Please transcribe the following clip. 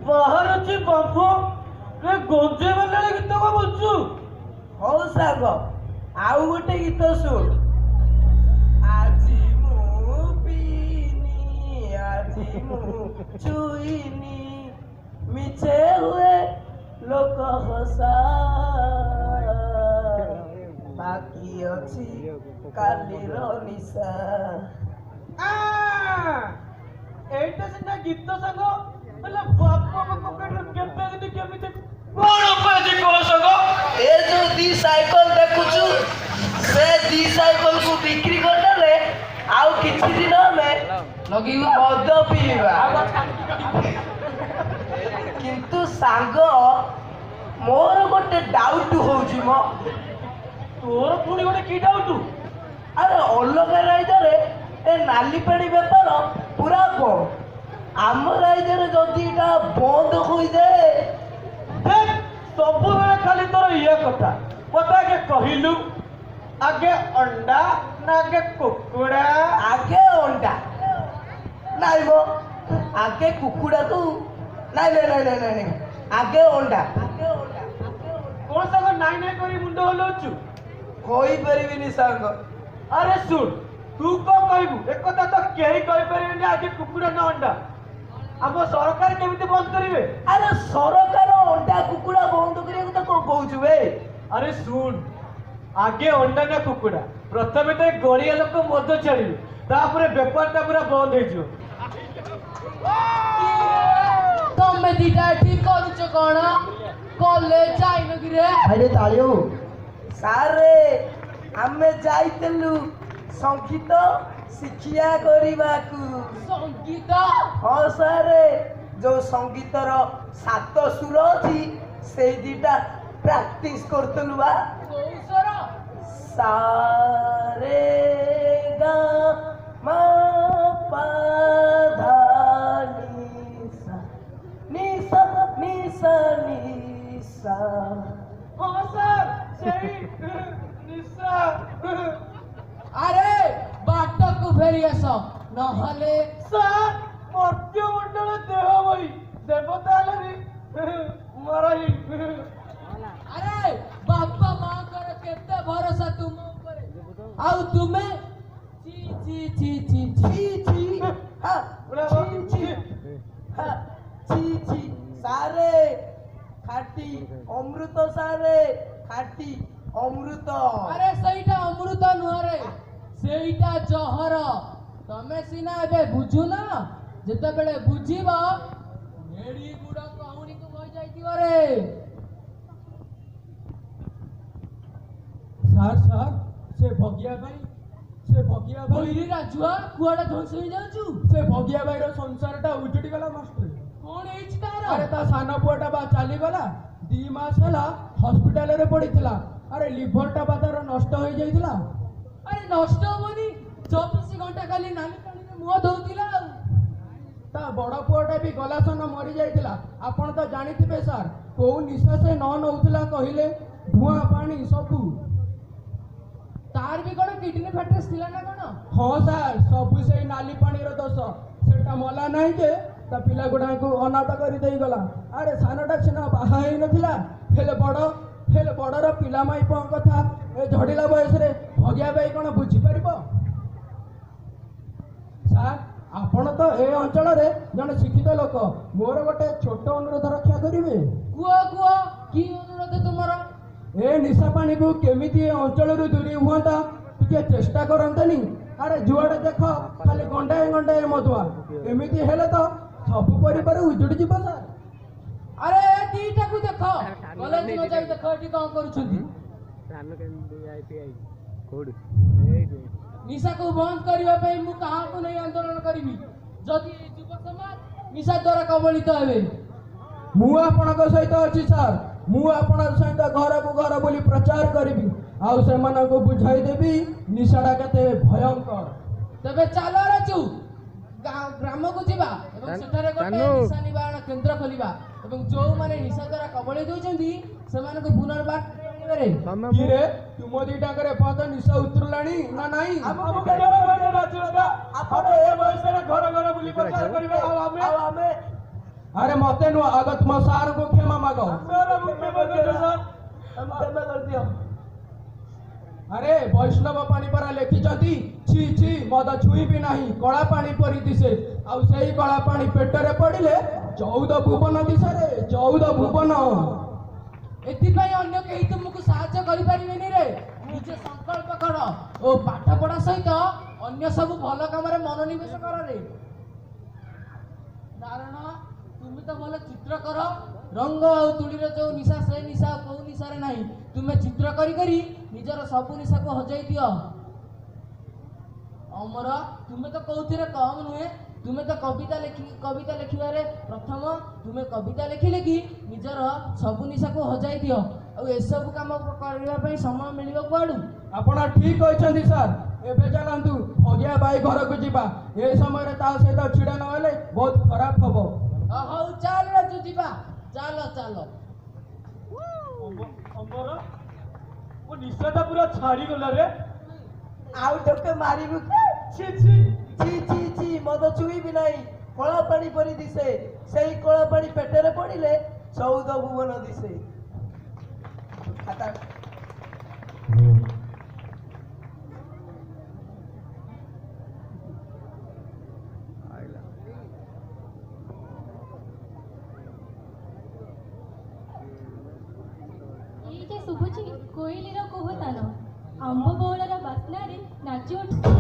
बाहर अच्छी बापू रे गोंजे वाले गीत को बोलछु हौ साग आउ गोटे गीत शुण आजी मु पीनी आजी मु चुईनी मिछे हुए लोक हसा बाकी अछि कालीर निशा एटा सिना गीत संग मतलब बापू को पकड़ केते दिन केमिते कोन पाजी को संग ए जो दी साइकिल देखुछु से दी साइकिल को बिक्री करले आउ किछि दिन में लगीबा मद पीबा किंतु सांग मोर गोटे डाउट होउछि म तोर पुणी गोटे की डाउट अरे अलगा राइजरे ए नाली पानी बेपार पूरा बंद आम राइजरे जदि इटा बंद होई जाए देख सब बेले खाली तोर ये कथा पता के कहिलु आगे अंडा ना आगे कुकुड़ा आगे अंडा नाइ गो आगे कुकुड़ा तू नाइ आगे अंडा कौन संग नाई नाई करी मुंड हलौछु कहि परिबिनी सांग अरे सुन तू कौन कहबू एक कथा तो केही कहि परिबेनी आगे कुकुड़ा ना अंडा हम सरकार केमिति बंद करिवे अरे सरकार अंडा कुकुड़ा बंद करिया तो कोन कहउछु बे अरे सुन आगे अंडा ना कुकुड़ा प्रथमे तो गड़िया लोक मद छाड़िबे तापरे बेपारटा पूरा बंद हो जिवो तमे दीटा ठीक करूछ कोन कॉलेज जाइनो कि रे अरे तालियो सारे आमे जाइतलु संगीत शिक्षा करिबाकू संगीत हाँ सारे जो संगीतर सात सुर अछि से दीटा प्रैक्टिस करतलु बा कौसर सारे गा मा पा धा नि सा नि सा नि सा हां सर सही निशा अरे बाटक फेरी आस नहले सर मर्त्य मंडल देह वही देवता लरी मरही अरे बापा मां कर केते भरोसा तुम ऊपर आउ तुमे ची ची ची ची ची ची हाँ ची हाँ ची सारे खाटी अमृत सारे खाटी अमृत अरे सहीटा अमृत नुहरे सेईटा जहर तमे सिना एबे बुझु ना जते बेले बुझिबो नेडी गुड कहूनी को होई जाईतिबो रे सर से भगिया भाई ओइरी राजुआ कुआडा धंस होई जाउछु से भगिया भाई रो संसारटा उजड़ी गला मास्टर कोन एइछ तार अरे ता सानो पुआटा बा चाली गला 2 मास हला हॉस्पिटल रे पड़ीथिला अरे लिवरटा बा तार नष्ट होई जाईथिला अरे नष्ट होबनी 24 घंटा खाली नाली पानी में मुह धोउतिला ता बड़ पुआटा भी गला सन मरी जाईथिला आपण तो जानिथिबे सर को निशा से न नउथिला कहिले धुआं पानी सबू तार भी कोन किडनी फैट्रेस थिला ना कोन हाँ सर सबू से नाली पानी रो दोष सेटा मला नहीं जे ता पिला गुडा को अनाथ करी देई गला अरे सानटा सिना बाहा ही नथिला हेले बड़र पिला माई पं कथा ए झड़िला बयस रे भगिया भाई कोन बुझी परिबो सर आपण तो ए अंचल रे जने शिक्षित लोक मोर गोटे छोट अनुरोध रक्षा करिवे कुआ की अनुरोध तुमरो ए निशा पानी को केमिति अंचल रु दूरी हुआता टिके चेष्टा करंतनी अरे जुआड़े देख खाली गंडाए मधुआ एमिति हेले तो सब परिवार उजुड़ी जीव सर अरे दीटा को देखो कॉलेज में जाई देखो एटी कोन करूछंती निशा को बंद करिवा पे मु कहा को नहीं आंदोलन करिवि जदि युव समाज निशा द्वारा कबलित हेबे मु आपनक सहित अछि सर मु आपन सहित घर को घर बोली प्रचार करिवि आउ से मन को बुझाई देबी निशाडा केते भयंकर तबे चलो राजू ग्राम को जीवा एवं सेठारे गोटे निशा निवारण केंद्र खोलिबा एवं जो माने निशा द्वारा कबली दोचंदी से माने को पुनर्बार रे कि रे तुम दीटा करे पद निशा उतरलाणी ना नाही हम राजू दादा आपण ए बयस रे घर घर बोली प्रचार करिबा आउ हमें ଆରେ ମତେ ନୁହଁ, ଆଗ ତୁମ ସାର୍ଙ୍କୁ କ୍ଷମା ମାଗ। କ୍ଷମା କରିଦିଅ। ଆରେ ବୈଷ୍ଣବ ପାଣି ପରା ଲେଖିଛନ୍ତି, ଛି ଛି ମଦ ଛୁଇଁବି ନାହିଁ, କଳା ପାଣି ପରି ଦିଶେ। ଆଉ ସେଇ କଳା ପାଣି ପେଟରେ ପଡ଼ିଲେ 14 ଭୁବନ ଦିଶରେ, 14 ଭୁବନ। ଏଥିପାଇଁ ଅନ୍ୟ କେହି ତୁମକୁ ସାହାଯ୍ୟ କରିପାରିବେନି ରେ। ନିଜେ ସଂକଳ୍ପ କର ଓ ପାଠ ପଢା ସହିତ ଅନ୍ୟ ସବୁ ଭଲ କାମରେ ମନୋନିବେଶ କର ରେ। କାରଣ ତୁମେ ତ ଭଲ ଚିତ୍ର କର, ରଙ୍ଗ ଆଉ ତୁଳିର ଯୋଉ ନିଶା ସେ ନିଶା ଆଉ କୋଉ ନିଶାରେ ନାହିଁ। ତୁମେ ଚିତ୍ର କରି କରି ନିଜର ସବୁ ନିଶାକୁ ହଜେଇ ଦିଅ। ଅମର, ତୁମେ ତ କୋଉଥିରେ କମ୍ ନୁହେଁ। ତୁମେ ତ କବିତା ଲେଖିବାରେ ପ୍ରଥମ। ତୁମେ କବିତା ଲେଖି ନିଜର ସବୁ ନିଶାକୁ ହଜାଇ ଦିଅ। ଆଉ ଏସବୁ କାମ କରିବା ପାଇଁ ସମୟ ମିଳିବ କୁଆଡୁ? ଆପଣ ଠିକ କହିଛନ୍ତି ସାର୍। ଏବେ ଚାଲନ୍ତୁ ଭଗିଆ ବାଇ ଘରକୁ ଯିବା। ଏ ସମୟରେ ତା ସହିତ ଛିଡ଼ା ନହେଲେ ବହୁତ ଖରାପ ହବ। ହଉ ଚାଲ ରାଜୁ ଯିବା, ଚାଲ ଚାଲ। ଅମର, ମୋ ନିଶାଟା ପୁରା ଛାଡିଗଲା ରେ। ଆଉ ଢୋକେ ମାରିବୁ କି? ଛି ଛି। ଛି ଛି ଛି ମଦ ଛୁଇଁବି ନାହିଁ, କଳା ପାଣି ପରି ଦିଶେ। ସେଇ କଳା ପାଣି ପେଟରେ ପଡ଼ିଲେ 14 ଭୁବନ ଦିଶେ। ଏଇଟା ଶୁଭୁଛି କୋଇଲିର କୁହୁତାନ, ଆମ୍ବ ବଉଳର ବାସ୍ନାରେ ନାଚି ଉଠୁ